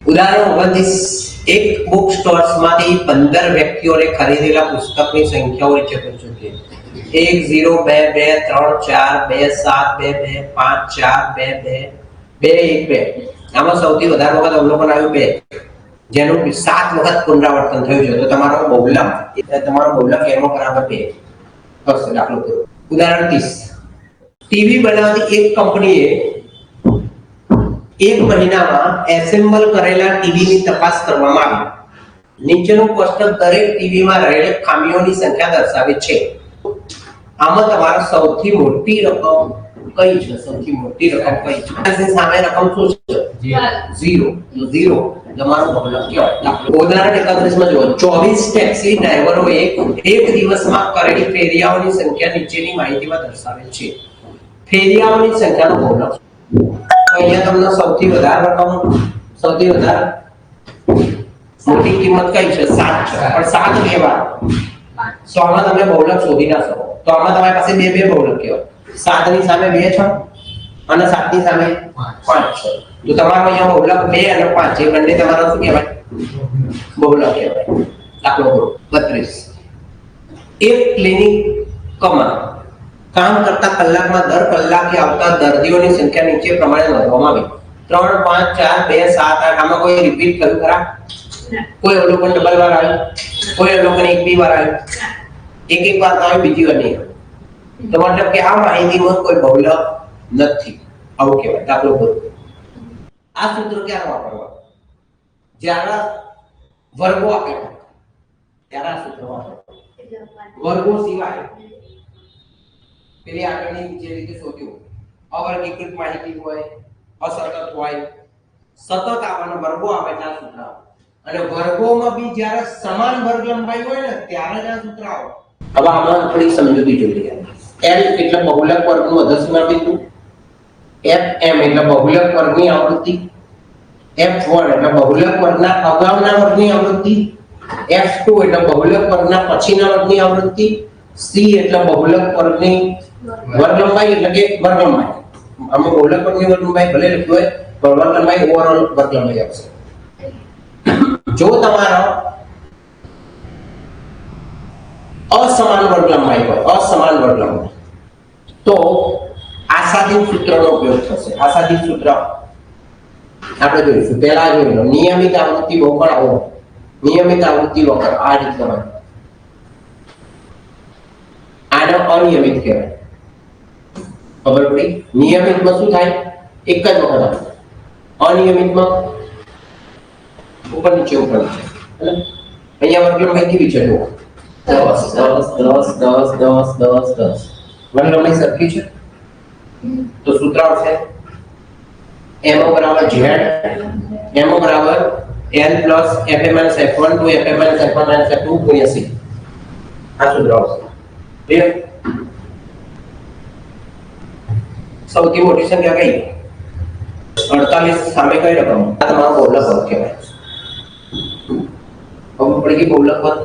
ઉદાહરણ 29 એક બુક સ્ટોર્સમાંથી 15 વ્યક્તિઓને ખરીદેલા પુસ્તકની સંખ્યાઓ નીચે પ્રસ્તુત છે 1 0 2 2 3 4 2 7 2 2 5 4 2 2 2 1 2 આમાં સૌથી વધારે વખત અવલોકન આવ્યું 2 જેનું 7 વખત પુનરાવર્તન થયું છે તો તમારો બહુલક એનો બરાબર 2 થશે. દાખલો પૂરો. ઉદાહરણ 30 ટીવી બનાવતી એક કંપનીએ એક મહિનામાં એસેમ્બલ કરેલા ટીવીની તપાસ કરવામાં આવી. નીચેનું કોષ્ટક દરેક ટીવીમાં રહેલ ખામીઓની સંખ્યા દર્શાવે છે. આમાં તમારો સૌથી મોટી રકમ કઈ છે? સૌથી મોટી રકમ કઈ છે? આની સામે રકમ શું છે? 0. 0 તમારો બહુલક કહેવાય. ઉદાહરણ 31 માં જુઓ 24 ટેક્સી ડ્રાઈવરોએ એક દિવસમાં કરેલી ફેરિયાઓની સંખ્યા નીચેની માહિતીમાં દર્શાવે છે. ફેરિયાઓની સંખ્યાનો બહુલક અહીંયા તમને સૌથી વધારે મોટી કિંમત કઈ છે? 7 છે. પણ 7 કેવા? 100 માં તમે બહુલક શોધી ના શકો. તો આમાં તમારી પાસે બે બહુલક કહેવાય. 7 ની સામે 2 છે અને 7 ની સામે 5 છે. તો તમારો અહીંયા બહુલક 2 અને 5 એ બંને તમારો શું કહેવાય? બહુલક કહેવાય. દાખલો પૂરો. 32 એક ક્લિનિકમાં કામ કરતા કલાકમાં દર કલાકે આવતા દર્દીઓની સંખ્યા નીચે પ્રમાણે નોંધવામાં આવી 3 5 4 2 7 8 આમાં કોઈ રિપીટ કર્યું ખરા? કોઈ અવલોકન ડબલ વાર આવ્યું? કોઈ અવલોકન એક બી વાર આવ્યું? એક વાર આવ્યું, બીજી વાર નહીં. તો મતલબ કે આ માહિતીમાં કોઈ બહુલક નથી. આવું કહેવાય. દાખલો પૂરો. આ સૂત્ર ક્યારે વાપરવા? જ્યારે વર્ગો આપેલા ત્યારે આ સૂત્ર વાપરવા. વર્ગો સિવાય પેલી આગળની જે રીતે શોધ્યું અવર્ગીકૃત માહિતી હોય, અસતત હોય, સતત આવવાના વર્ગો આવે ત્યાં સૂત્ર આવે. અને વર્ગોમાં બી જ્યારે સમાન વર્ગ લંબાઈ હોય ને ત્યારે જ આ સૂત્ર આવે. હવે આમાં થોડી સમજૂતી જોઈએ. L એટલે બહુલક વર્ગનું અધઃસીમા બિંદુ, Fm એટલે બહુલક વર્ગની આવૃત્તિ, F1 એટલે બહુલક વર્ગના અગાઉના વર્ગની આવૃત્તિ, F2 એટલે બહુલક વર્ગના પછીના વર્ગની આવૃત્તિ, C એટલે બહુલક વર્ગની વર્ગ લંબાઈ એટલે કે વર્ગ લંબાઈ. આમાં બહુલક વર્ગની વર્ગ લંબાઈ ભલે લખ્યું હોય પણ વર્ગ લંબાઈ ઓવરઓલ વર્ગ લંબાઈ આવશે. જો તમારો અસમાન વર્ગ લંબાઈ હોય, અસમાન વર્ગ લંબાઈ, તો આશાદીન સૂત્રનો ઉપયોગ થશે. આશાદીન સૂત્ર આપણે જોઈશું. પહેલા જોઈ લો નિયમિત આવૃત્તિ વક્ર આવો. નિયમિત આવૃત્તિ વક્ર આ રીતે હોય. આનો અનિયમિત કહેવાય. ખબર પડી? નિયમિતમાં શું થાય? એક જ વખત આવે. અનિયમિતમાં ઉપર નીચે એટલે અહીંયા વર્ગ લંબાઈ કેવી છે? જુઓ 10 10 10 10 10 10 વર્ગ લંબાઈ સરખી છે. તો સૂત્ર આવશે MO બરાબર Z, MO બરાબર L plus Fa minus F1 to Fa minus F1 minus F2 ગુણ્યા C. આ સૂત્ર આવશે. ક્લિયર? સૌથી મોટી સંખ્યા કઈ? 48 સામે કઈ રકમ? આ તમારો બહુલક વર્ગ કહેવાય. ખબર પડી ગઈ? બહુલક વર્ગ.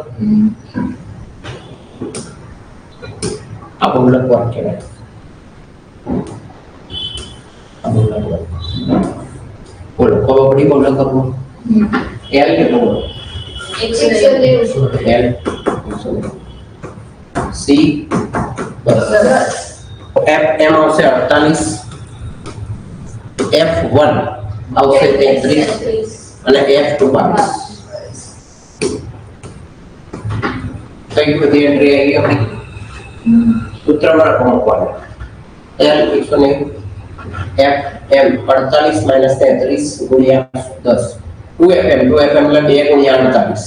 આ બહુલક વર્ગ કહેવાય. બોલો ખબર પડી બહુલક વર્ગમાં? L કેટલો બોલો? 190. L C 10. Fm આવશે 48, F1 આવશે 33 અને F2 22. કઈ બધી એન્ટ્રી આવી આપણી સૂત્રમાં રકમ મૂકવાની. L 190, Fm 48 માઈનસ 33 ગુણ્યા 10. 2Fm એટલે 2 ગુણ્યા 48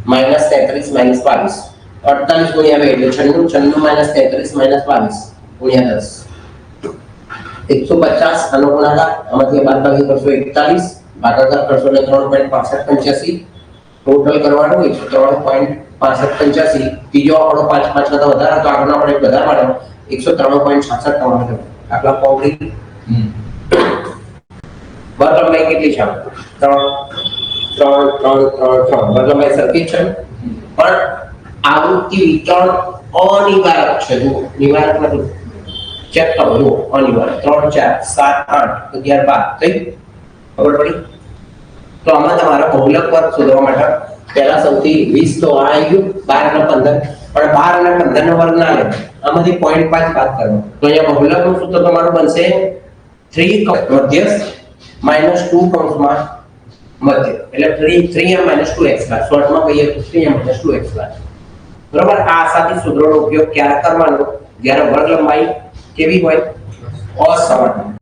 માઈનસ 33 માઈનસ 22. 48 ગુણ્યા 2 એટલે 96, 96 માઈનસ 33 માઈનસ 22 ગુણ્યા 10. 150 આનો ગુણાકાર, આમાંથી બાદબાકી કરશો 41, ભાગાકાર કરશો એટલે 3.6585. ટોટલ કરવાનું 103.6585. ત્રીજો આંકડો 5 5 કરતા વધારે તો આગળનો આંકડો વધારે મળ્યો 103.66 તમારો. આટલા પાવડી વર્ગ લંબાઈ કેટલી છે? 3 3 3 3 3 વર્ગ લંબાઈ સરખી છે પણ આવૃત્તિ વિતરણ અનિવાર્ય છે. જો નિવારક નથી ચેક કરો. જો અનિવાર્ય 3 4 7 8 11 12 થઈ ખબર પડી? તો આમાં તમારા બહુલક વર્ગ શોધવા માટે પહેલા સૌથી 20 તો આ આવી ગયું 12 અને 15 પણ 12 અને 15 નો વર્ગ ના લે આમાંથી 0.5 બાદ કરવાનો તો અહીંયા બહુલકનું સૂત્ર તમારું બનશે 3 મધ્યસ્થ -2 કૌંસમાં મધ્ય એટલે 3m - 2x શોર્ટમાં કહીએ તો 3m - 2x બરોબર આ આસાથી સૂત્રોનો ઉપયોગ ક્યારે કરવાનો જ્યારે વર્ગ લંબાઈ કેવી હોય અસમાન